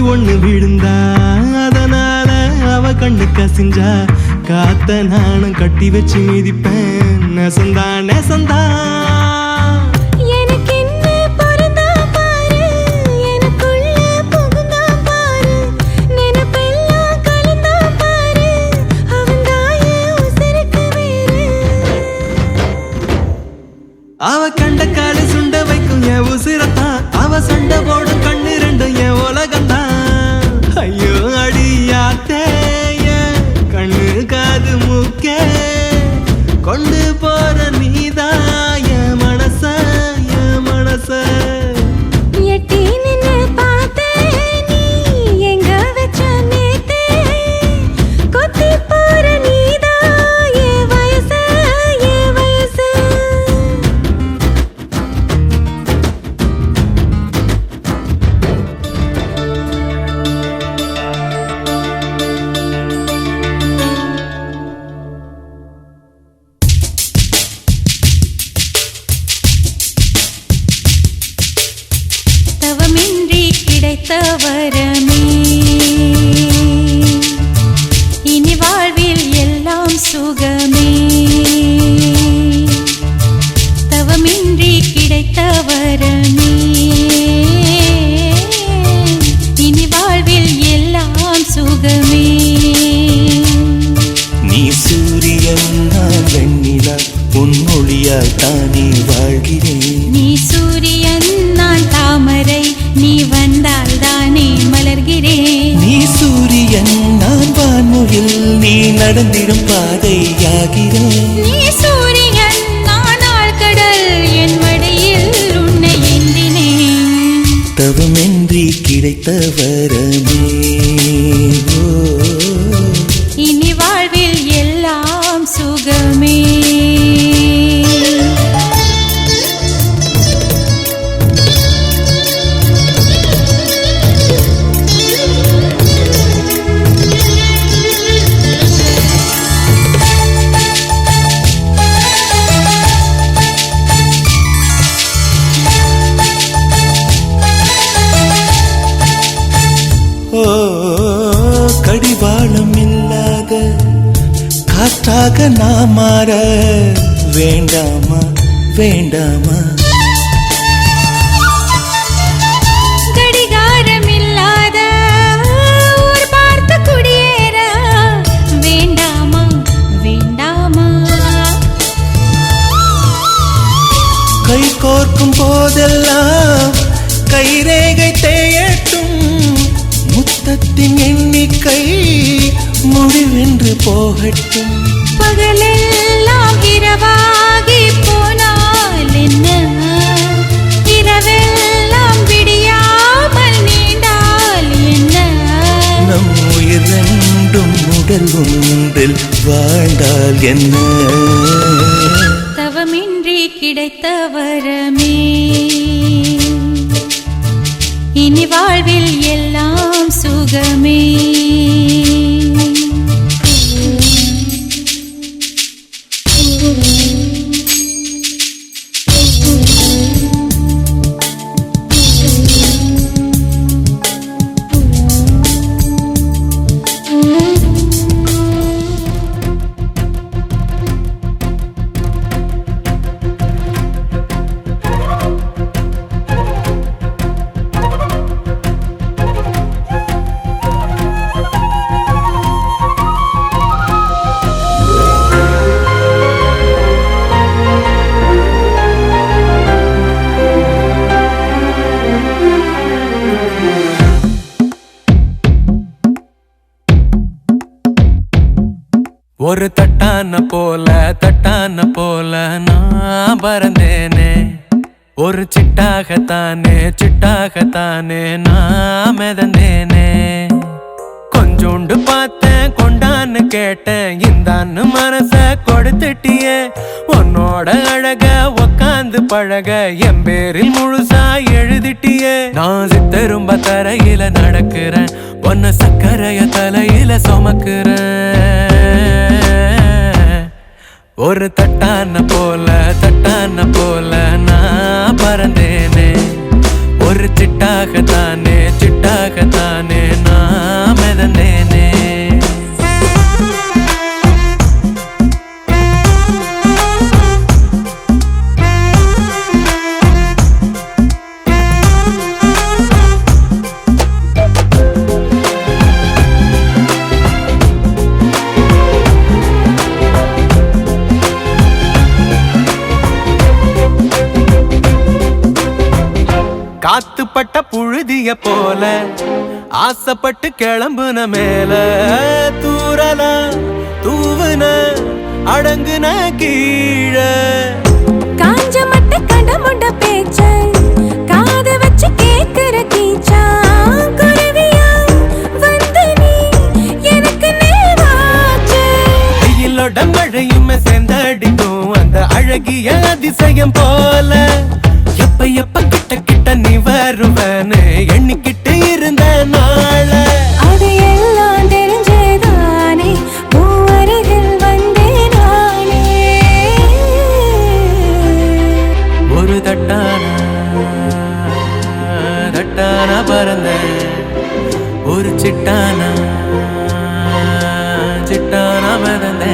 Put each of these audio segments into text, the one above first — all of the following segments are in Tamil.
ஒண்ணு விழுந்தா அதனால அவ கண்ணு கசிஞ்சா காத்த நானும் கட்டி வச்சு மிதிப்பேன் நெசந்தா நெசந்தா அவ கண்ட காலை சுண்ட வைக்கும் என் உசிரத்தான் அவ சண்டை போடும் கண்ணு ரெண்டும் என் உலகந்தான் ஐயோ அடியாத்தே கண்ணு காது மூக்கே கொண்டு போற நீதான் என் மனச வரமே இனி வாழ்வில் எல்லாம் சுகமே தவமின்றி கிடைத்த வரமே இனி வாழ்வில் எல்லாம் சுகமே நீ சூரியன் நான் வெண்ணிலா உன் மொழியால் தானே வாழ்கிறேன் நீ சூரியன் நான் தாமரை நீ வந்தால் தானே மலர்கிறேன் நீ சூரியன் நான் வான்முகில் நீ நடந்திடும் பாதையாகிறேன் நீ சூரியன் நான் ஆழ்கடல் என் மடியில் உன்னை ஏந்தினேன் தவமின்றி கிடைத்த வரமே இனி வாழ்வில் எல்லாம் சுகமே கடிவாளம் இல்லாத காற்றாக நான் மாற வேண்டாமா வேண்டாமா கடிகாரம் இல்லாத ஊர் பார்த்து குடியேற வேண்டாமா வேண்டாமா கை கோர்க்கும் போதெல்லாம் கைரேகை தேயட்டும் முத்தத்தின் எண்ணிக்கை முடிவென்று போகட்டும் பகலெல்லாம் இரவாகி போனால் என்ன இரவெல்லாம் விடியாமல் நீண்டால் என்ன நம் உயிர் ரெண்டும் உடல் ஒன்றில் வாழ்ந்தால் என்ன தவமின்றி கிடைத்த வரமே இனி வாழ்வில் எல்லாம் சுகமே ஒரு தட்டான போல நான் பறந்தேனே ஒரு சிட்டாகத்தானே நான் மிதந்தேனே கொஞ்சோண்டு பார்த்தேன் கொண்டான்னு கேட்டேன் இந்தான்னு மனச கொடுத்துட்டியே உன்னோட அழக உக்காந்து பழக என் பேரில் முழுசா எழுதிட்டியே நான் சித்தரும்ப தரையில நடக்கிறேன் பொன்ன சக்கரைய தலையில சுமக்கிறேன் ஒரு தட்டான போல நான் பறந்தேனே ஒரு சிட்டாகத்தானே ஆசைப்பட்ட புழுதிய போல ஆசைப்பட்டு கிளம்புன மேல தூரல தூவுன அடங்குன கீழே காஞ்ச மட்ட கடமுண்ட பேச்ச காது வச்சு கேக்குற கீச்சா குருவியா வந்து நீ எனக்கு நேவாச்சு வெயிலோட மழையுமே சேர்ந்தடிக்கும் அந்த அழகிய அதிசயம் போல எப்ப எப்ப கிட்ட கிட்ட நீ வருவன்னு எண்ணிக்கிட்டு இருந்த நாள அது எல்லாம் தெரிஞ்சேதானே மூவருகில் வந்தே நானே ஒரு தட்டான பறந்த ஒரு சிட்டான மிதந்த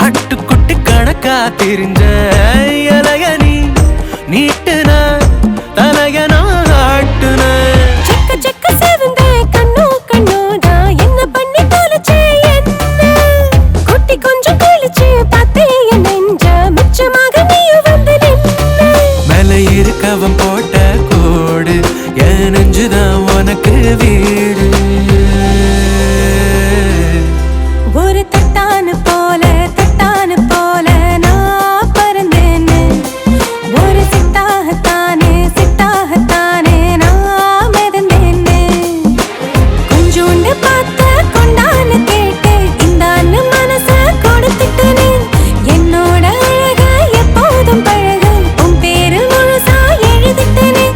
அட்டுக்குட்டி கணக்கா தெரிஞ்ச இலைய நீ நீட்டுன தலையனா ஆட்டுன செக்க செக்க செவந்த கண்ணோ கண்ணோடா என்ன பண்ணி தொலைச்சே என்ன குட்டி கொஞ்சம் கிழிச்சு பார்த்தே என் நெஞ்ச மிச்சமாக நீயும் வந்து நின்ன மேல இருக்கவன் போட்ட கோடு என் நெஞ்சுதான் உனக்கு வீடு ஒரு தட்டான போல நான் பறந்தேன்னு ஒரு சிட்டாகத்தானே நான் மிதந்தேன்னு கொஞ்சோண்டு பார்த்த கொண்டான்னு கேட்டு இந்தான்னு மனச கொடுத்துட்டேன்னு என்னோட அழக எப்போதும் பழக உன் பேரு முழுசா எழுதிட்டேன்னு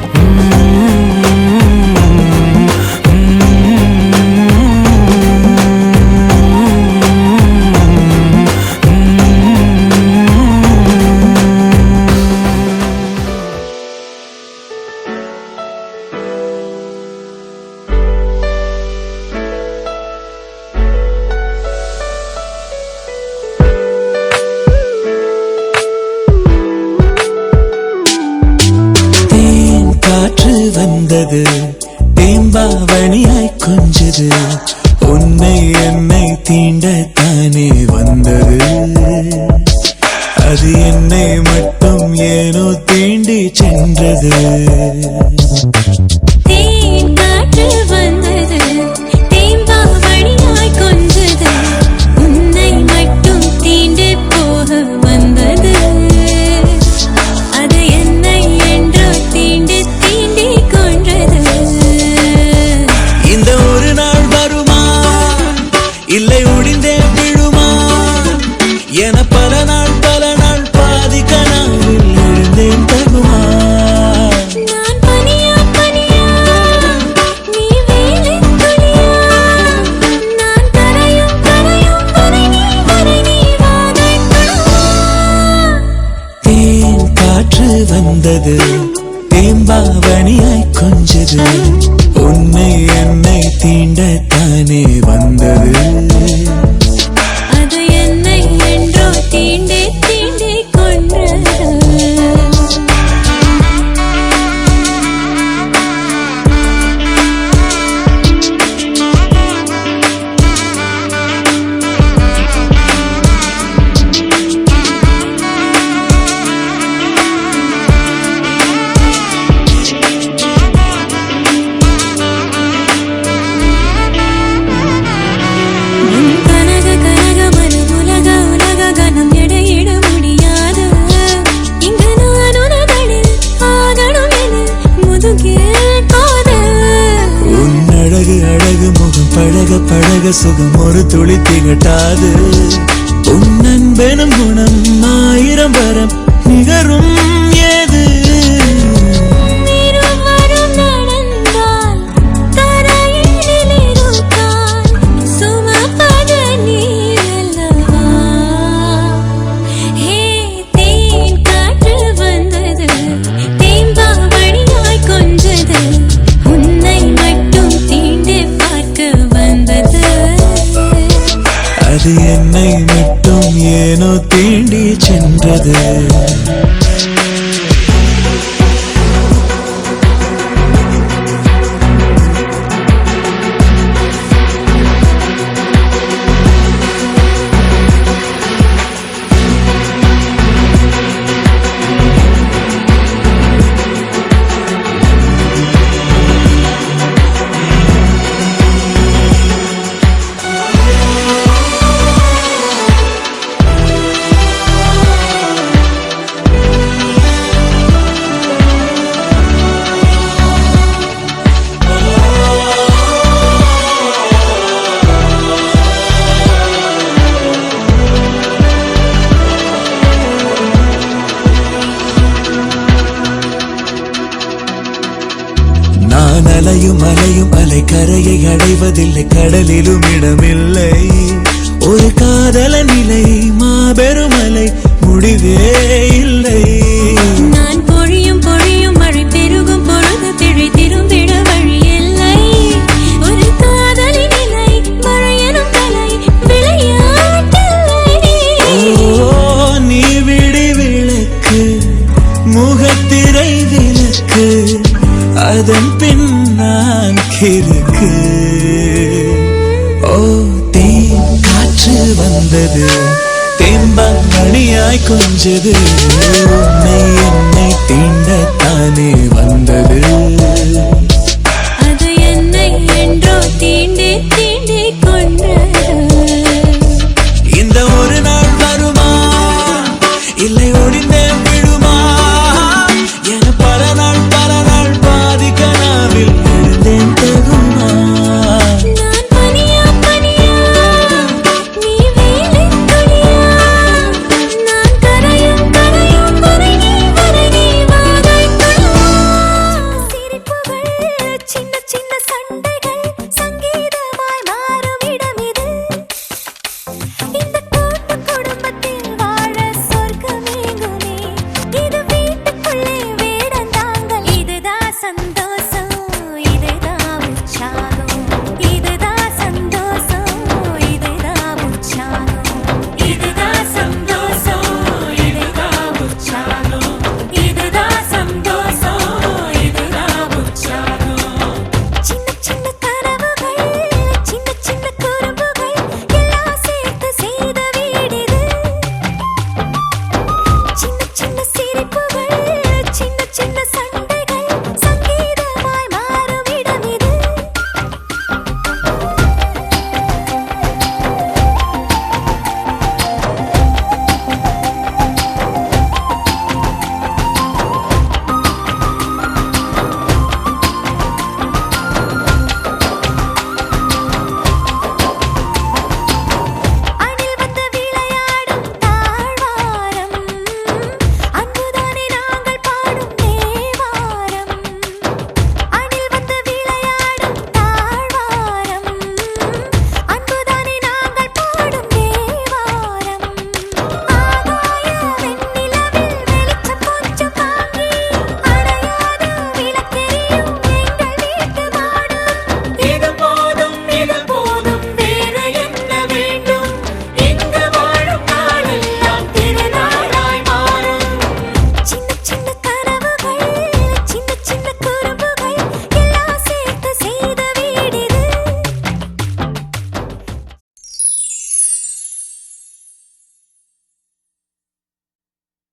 வந்தது தேம்பாவணியாய் கொஞ்சது உன்னை என்னை தீண்டத்தானே வந்தது அது என்னை மட்டும் ஏனோ தீண்டி சென்றது இல்லை ஒடிந்தே விழுமா என பல நாள் பாதி கனவில் எழுந்தேன் தகுமா நான் பனியா நீ வேலை துணியா நான் கரையும் வரை நீ வாதைக்கணுமா தேன் காற்று வந்தது தேம்பாவணியாய் கொஞ்சது உன்னை என்னை தீண்டத்தானே வந்தது அது என்னை என்றோ தீண்டே கொன்றது அழகு முகம் பழக சுகம் ஒரு துளி திகட்டாது உன் அன்பெனும் குணம் 1000 வரம் நிகரும் ஏது நடந்தால் தரையில் இருக்கான் சுமப்பத நீ காற்று என்னை மட்டும் ஏனோ தீண்டி சென்றது. நான் அலையும் அலையும் அலை கரையை அடைவதில்லை, கடலிலும் இடமில்லை. ஒரு காதல நிலை மாபெரும் அலை, முடிவே இல்லை. நான் பொழியும் பொழியும் மழை பெருகும் பொழுது பிழை திரும்பிட வழி இல்லை. ஒரு காதலி நிலை மழையனும் கலை விளையாட்டில்லை. ஓ நீ விடி விளக்கு முகத்திரை விளக்கு, அதன் பின் நான் கிறுக்கு. ஓ தேன் காற்று வந்தது, தேம்பாங்கனியாய் கொஞ்சது, உன்னை என்னை தீண்டத்தானே வந்தது.